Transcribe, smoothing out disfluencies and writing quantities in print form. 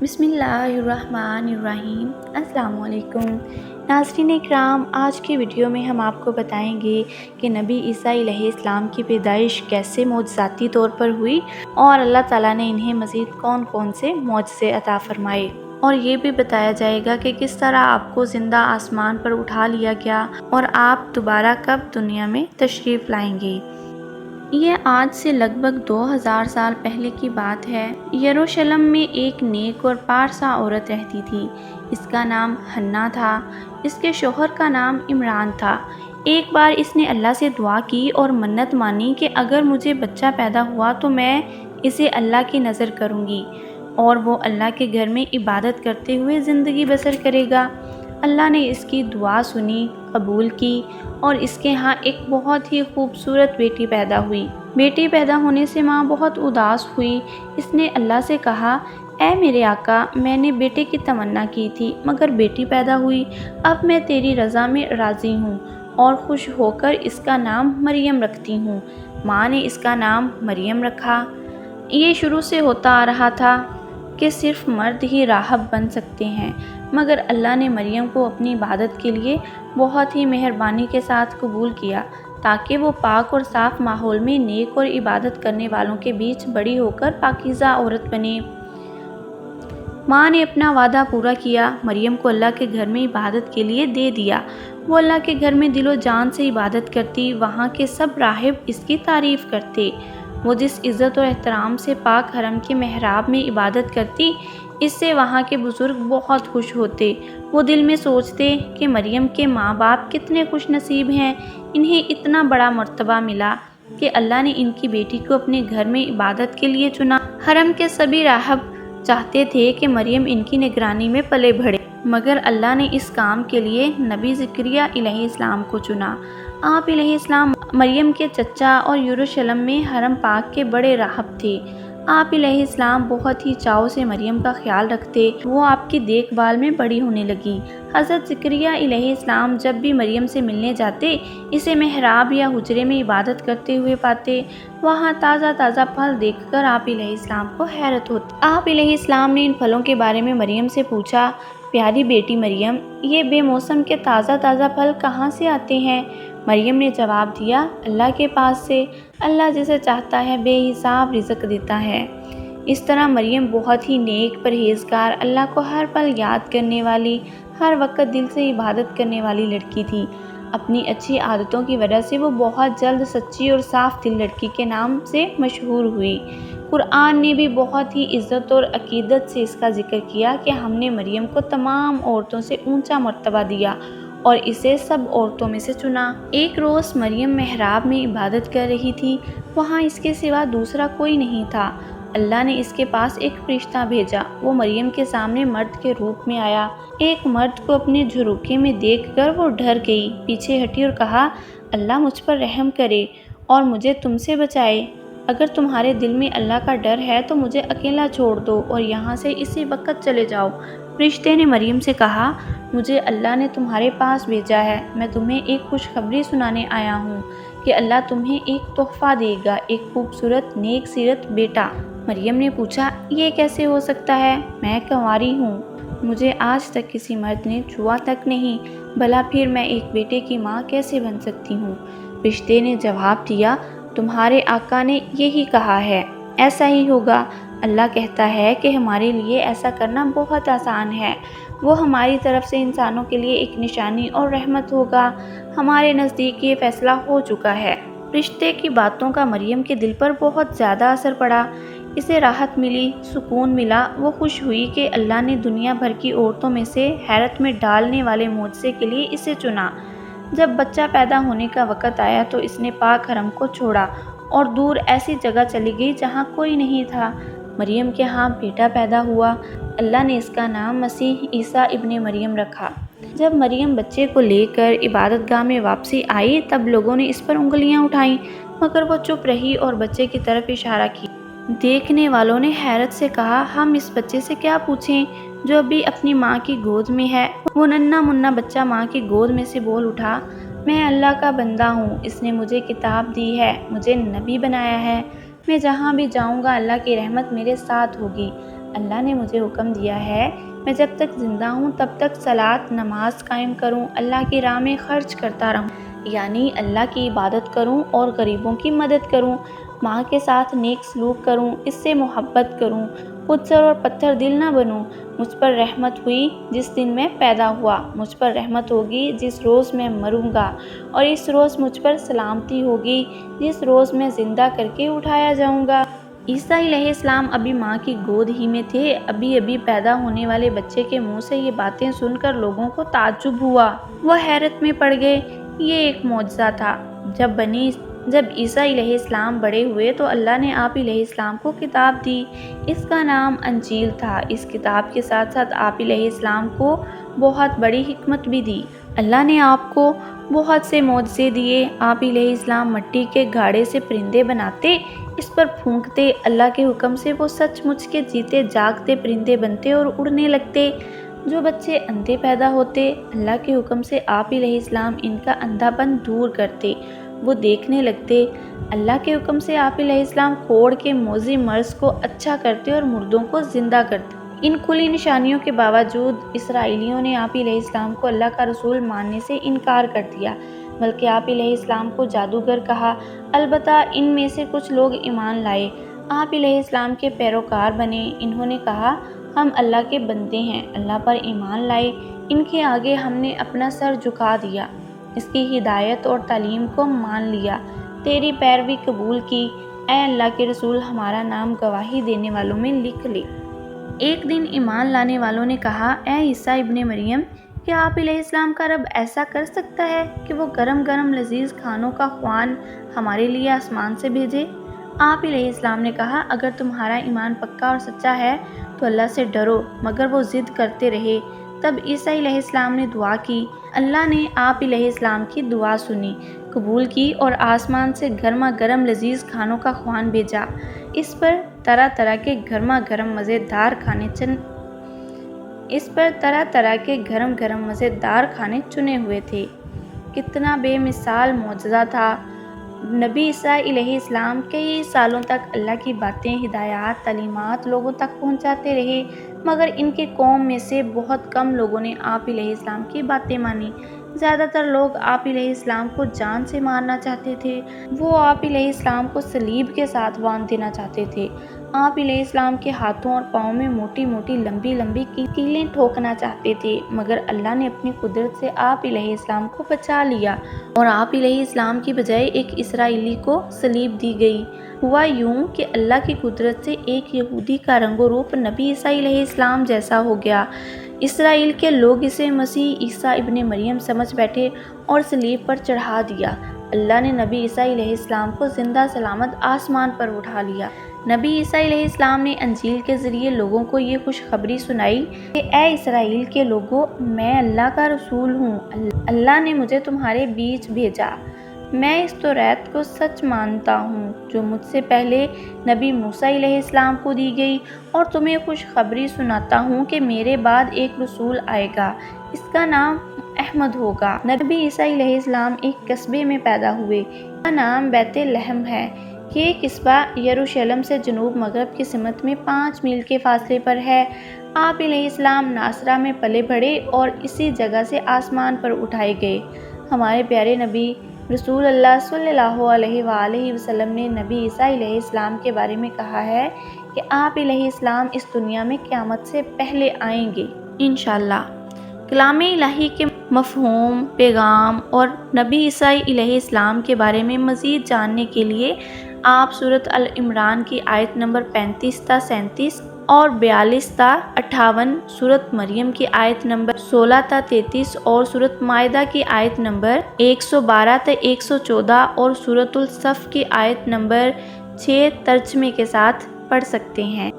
بسم اللہ الرحمن الرحیم۔ السلام علیکم ناظرین اکرام، آج کی ویڈیو میں ہم آپ کو بتائیں گے کہ نبی عیسیٰ علیہ السلام کی پیدائش کیسے معجزاتی طور پر ہوئی اور اللہ تعالیٰ نے انہیں مزید کون کون سے معجزے عطا فرمائے، اور یہ بھی بتایا جائے گا کہ کس طرح آپ کو زندہ آسمان پر اٹھا لیا گیا اور آپ دوبارہ کب دنیا میں تشریف لائیں گے۔ یہ آج سے لگ بھگ 2000 سال پہلے کی بات ہے۔ یروشلم میں ایک نیک اور پارسا عورت رہتی تھی۔ اس کا نام حنا تھا۔ اس کے شوہر کا نام عمران تھا۔ ایک بار اس نے اللہ سے دعا کی اور منت مانی کہ اگر مجھے بچہ پیدا ہوا تو میں اسے اللہ کی نذر کروں گی اور وہ اللہ کے گھر میں عبادت کرتے ہوئے زندگی بسر کرے گا۔ اللہ نے اس کی دعا سنی، قبول کی اور اس کے ہاں ایک بہت ہی خوبصورت بیٹی پیدا ہوئی۔ بیٹی پیدا ہونے سے ماں بہت اداس ہوئی۔ اس نے اللہ سے کہا، اے میرے آقا، میں نے بیٹے کی تمنا کی تھی مگر بیٹی پیدا ہوئی۔ اب میں تیری رضا میں راضی ہوں اور خوش ہو کر اس کا نام مریم رکھتی ہوں۔ ماں نے اس کا نام مریم رکھا۔ یہ شروع سے ہوتا آ رہا تھا کہ صرف مرد ہی راہب بن سکتے ہیں، مگر اللہ نے مریم کو اپنی عبادت کے لیے بہت ہی مہربانی کے ساتھ قبول کیا تاکہ وہ پاک اور صاف ماحول میں نیک اور عبادت کرنے والوں کے بیچ بڑی ہو کر پاکیزہ عورت بنے۔ ماں نے اپنا وعدہ پورا کیا، مریم کو اللہ کے گھر میں عبادت کے لیے دے دیا۔ وہ اللہ کے گھر میں دل و جان سے عبادت کرتی، وہاں کے سب راہب اس کی تعریف کرتے۔ وہ جس عزت اور احترام سے پاک حرم کے محراب میں عبادت کرتی، اس سے وہاں کے بزرگ بہت خوش ہوتے۔ وہ دل میں سوچتے کہ مریم کے ماں باپ کتنے خوش نصیب ہیں، انہیں اتنا بڑا مرتبہ ملا کہ اللہ نے ان کی بیٹی کو اپنے گھر میں عبادت کے لیے چنا۔ حرم کے سبھی راہب چاہتے تھے کہ مریم ان کی نگرانی میں پلے بڑھے، مگر اللہ نے اس کام کے لیے نبی زکریا علیہ السلام کو چنا۔ آپ علیہ السلام مریم کے چچا اور یروشلم میں حرم پاک کے بڑے راہب تھے۔ آپ علیہ السلام بہت ہی چاؤ سے مریم کا خیال رکھتے، وہ آپ کی دیکھ بھال میں بڑی ہونے لگی۔ حضرت زکریا علیہ السلام جب بھی مریم سے ملنے جاتے، اسے محراب یا حجرے میں عبادت کرتے ہوئے پاتے۔ وہاں تازہ تازہ پھل دیکھ کر آپ علیہ السلام کو حیرت ہوتی۔ آپ علیہ السلام نے ان پھلوں کے بارے میں مریم سے پوچھا، پیاری بیٹی مریم، یہ بے موسم کے تازہ تازہ پھل کہاں سے آتے ہیں؟ مریم نے جواب دیا، اللہ کے پاس سے، اللہ جسے چاہتا ہے بے حساب رزق دیتا ہے۔ اس طرح مریم بہت ہی نیک، پرہیزگار، اللہ کو ہر پل یاد کرنے والی، ہر وقت دل سے عبادت کرنے والی لڑکی تھی۔ اپنی اچھی عادتوں کی وجہ سے وہ بہت جلد سچی اور صاف دل لڑکی کے نام سے مشہور ہوئی۔ قرآن نے بھی بہت ہی عزت اور عقیدت سے اس کا ذکر کیا کہ ہم نے مریم کو تمام عورتوں سے اونچا مرتبہ دیا اور اسے سب عورتوں میں سے چنا۔ ایک روز مریم محراب میں عبادت کر رہی تھی، وہاں اس کے سوا دوسرا کوئی نہیں تھا۔ اللہ نے اس کے پاس ایک فرشتہ بھیجا، وہ مریم کے سامنے مرد کے روپ میں آیا۔ ایک مرد کو اپنے جھروکے میں دیکھ کر وہ ڈر گئی، پیچھے ہٹی اور کہا، اللہ مجھ پر رحم کرے اور مجھے تم سے بچائے۔ اگر تمہارے دل میں اللہ کا ڈر ہے تو مجھے اکیلا چھوڑ دو اور یہاں سے اسی وقت چلے جاؤ۔ فرشتے نے مریم سے کہا، مجھے اللہ نے تمہارے پاس بھیجا ہے، میں تمہیں ایک خوشخبری سنانے آیا ہوں کہ اللہ تمہیں ایک تحفہ دے گا، ایک خوبصورت نیک سیرت بیٹا۔ مریم نے پوچھا، یہ کیسے ہو سکتا ہے؟ میں کنواری ہوں، مجھے آج تک کسی مرد نے چھوا تک نہیں، بھلا پھر میں ایک بیٹے کی ماں کیسے بن سکتی ہوں؟ فرشتے نے جواب دیا، تمہارے آقا نے یہی کہا ہے، ایسا ہی ہوگا۔ اللہ کہتا ہے کہ ہمارے لیے ایسا کرنا بہت آسان ہے، وہ ہماری طرف سے انسانوں کے لیے ایک نشانی اور رحمت ہوگا، ہمارے نزدیک یہ فیصلہ ہو چکا ہے۔ فرشتے کی باتوں کا مریم کے دل پر بہت زیادہ اثر پڑا، اسے راحت ملی، سکون ملا۔ وہ خوش ہوئی کہ اللہ نے دنیا بھر کی عورتوں میں سے حیرت میں ڈالنے والے معجزے کے لیے اسے چنا۔ جب بچہ پیدا ہونے کا وقت آیا تو اس نے پاک حرم کو چھوڑا اور دور ایسی جگہ چلی گئی جہاں کوئی نہیں تھا۔ مریم کے ہاں بیٹا پیدا ہوا، اللہ نے اس کا نام مسیح عیسیٰ ابن مریم رکھا۔ جب مریم بچے کو لے کر عبادت گاہ میں واپسی آئی تب لوگوں نے اس پر انگلیاں اٹھائیں، مگر وہ چپ رہی اور بچے کی طرف اشارہ کیا۔ دیکھنے والوں نے حیرت سے کہا، ہم اس بچے سے کیا پوچھیں جو ابھی اپنی ماں کی گود میں ہے؟ وہ ننھا منا بچہ ماں کی گود میں سے بول اٹھا، میں اللہ کا بندہ ہوں، اس نے مجھے کتاب دی ہے، مجھے نبی بنایا ہے، میں جہاں بھی جاؤں گا اللہ کی رحمت میرے ساتھ ہوگی۔ اللہ نے مجھے حکم دیا ہے میں جب تک زندہ ہوں تب تک صلاۃ نماز قائم کروں، اللہ کی راہ میں خرچ کرتا رہوں، یعنی اللہ کی عبادت کروں اور غریبوں کی مدد کروں، ماں کے ساتھ نیک سلوک کروں، اس سے محبت کروں، خود سر اور پتھر دل نہ بنوں۔ مجھ پر رحمت ہوئی جس دن میں پیدا ہوا، مجھ پر رحمت ہوگی جس روز میں مروں گا، اور اس روز مجھ پر سلامتی ہوگی جس روز میں زندہ کر کے اٹھایا جاؤں گا۔ عیسیٰ علیہ السلام ابھی ماں کی گود ہی میں تھے۔ ابھی پیدا ہونے والے بچے کے منہ سے یہ باتیں سن کر لوگوں کو تعجب ہوا، وہ حیرت میں پڑ گئے۔ یہ ایک معجزہ تھا۔ جب عیسیٰ علیہ السلام بڑے ہوئے تو اللہ نے آپ علیہ السلام کو کتاب دی، اس کا نام انجیل تھا۔ اس کتاب کے ساتھ ساتھ آپ علیہ السلام کو بہت بڑی حکمت بھی دی۔ اللہ نے آپ کو بہت سے معجزے دیے۔ آپ علیہ السلام مٹی کے گھاڑے سے پرندے بناتے، اس پر پھونکتے، اللہ کے حکم سے وہ سچ مچ کے جیتے جاگتے پرندے بنتے اور اڑنے لگتے۔ جو بچے اندھے پیدا ہوتے، اللہ کے حکم سے آپ علیہ السلام ان کا اندھا پن دور کرتے، وہ دیکھنے لگتے۔ اللہ کے حکم سے آپ علیہ السلام کوڑ کے موذی مرض کو اچھا کرتے اور مردوں کو زندہ کرتے۔ ان کھلی نشانیوں کے باوجود اسرائیلیوں نے آپ علیہ السلام کو اللہ کا رسول ماننے سے انکار کر دیا، بلکہ آپ علیہ السلام کو جادوگر کہا۔ البتہ ان میں سے کچھ لوگ ایمان لائے، آپ علیہ السلام کے پیروکار بنے۔ انہوں نے کہا ہم اللہ کے بندے ہیں، اللہ پر ایمان لائے، ان کے آگے ہم نے اپنا سر جھکا دیا، اس کی ہدایت اور تعلیم کو مان لیا، تیری پیروی قبول کی، اے اللہ کے رسول ہمارا نام گواہی دینے والوں میں لکھ لے۔ ایک دن ایمان لانے والوں نے کہا اے عیسیٰ ابن مریم، کیا آپ علیہ السلام کا رب ایسا کر سکتا ہے کہ وہ گرم گرم لذیذ کھانوں کا خوان ہمارے لیے آسمان سے بھیجے؟ آپ علیہ السلام نے کہا اگر تمہارا ایمان پکا اور سچا ہے تو اللہ سے ڈرو، مگر وہ ضد کرتے رہے۔ تب عیسیٰ علیہ السلام نے دعا کی، اللہ نے آپ علیہ السلام کی دعا سنی، قبول کی اور آسمان سے گرما گرم لذیذ کھانوں کا خوان بھیجا۔ اس پر طرح طرح کے گرم مزیدار کھانے چنے ہوئے تھے۔ کتنا بے مثال معجزہ تھا۔ نبی عیسیٰ علیہ السلام کئی سالوں تک اللہ کی باتیں، ہدایات، تعلیمات لوگوں تک پہنچاتے رہے، مگر ان کی قوم میں سے بہت کم لوگوں نے آپ علیہ السلام کی باتیں مانی۔ زیادہ تر لوگ آپ علیہ السلام کو جان سے مارنا چاہتے تھے، وہ آپ علیہ السلام کو صلیب کے ساتھ باندھ دینا چاہتے تھے، آپ علیہ السلام کے ہاتھوں اور پاؤں میں موٹی موٹی لمبی لمبی کیلیں ٹھوکنا چاہتے تھے، مگر اللہ نے اپنی قدرت سے آپ علیہ السلام کو بچا لیا اور آپ علیہ السلام کی بجائے ایک اسرائیلی کو صلیب دی گئی۔ ہوا یوں کہ اللہ کی قدرت سے ایک یہودی کا رنگ و روپ نبی عیسیٰ علیہ السلام جیسا ہو گیا۔ اسرائیل کے لوگ اسے مسیح عیسیٰ ابن مریم سمجھ بیٹھے اور صلیب پر چڑھا دیا۔ اللہ نے نبی عیسیٰ علیہ السلام کو زندہ سلامت آسمان پر اٹھا لیا۔ نبی عیسیٰ علیہ السلام نے انجیل کے ذریعے لوگوں کو یہ خوشخبری سنائی کہ اے اسرائیل کے لوگو، میں اللہ کا رسول ہوں، اللہ نے مجھے تمہارے بیچ بھیجا۔ میں اس توریت کو سچ مانتا ہوں جو مجھ سے پہلے نبی موسیٰ علیہ السلام کو دی گئی، اور تمہیں خوشخبری سناتا ہوں کہ میرے بعد ایک رسول آئے گا، اس کا نام احمد ہوگا۔ نبی عیسیٰ علیہ السلام ایک قصبے میں پیدا ہوئے، اس کا نام بیت لحم ہے۔ یہ قصبہ یروشلم سے جنوب مغرب کی سمت میں 5 میل کے فاصلے پر ہے۔ آپ علیہ السلام ناصرہ میں پلے بڑھے اور اسی جگہ سے آسمان پر اٹھائے گئے۔ ہمارے پیارے نبی رسول اللہ صلی اللہ علیہ وآلہ وسلم نے نبی عیسیٰ علیہ السلام کے بارے میں کہا ہے کہ آپ علیہ السلام اس دنیا میں قیامت سے پہلے آئیں گے انشاءاللہ۔ کلام الہی کے مفہوم، پیغام اور نبی عیسیٰ علیہ السلام کے بارے میں مزید جاننے کے لیے آپ سورۃ ال عمران کی آیت نمبر 35 تا 37 اور 42 تا 58، سورۃ مریم کی آیت نمبر 16 تا 33 اور سورۃ مائدہ کی آیت نمبر 112 تا 114 اور سورۃ الصف کی آیت نمبر 6 ترجمے کے ساتھ پڑھ سکتے ہیں۔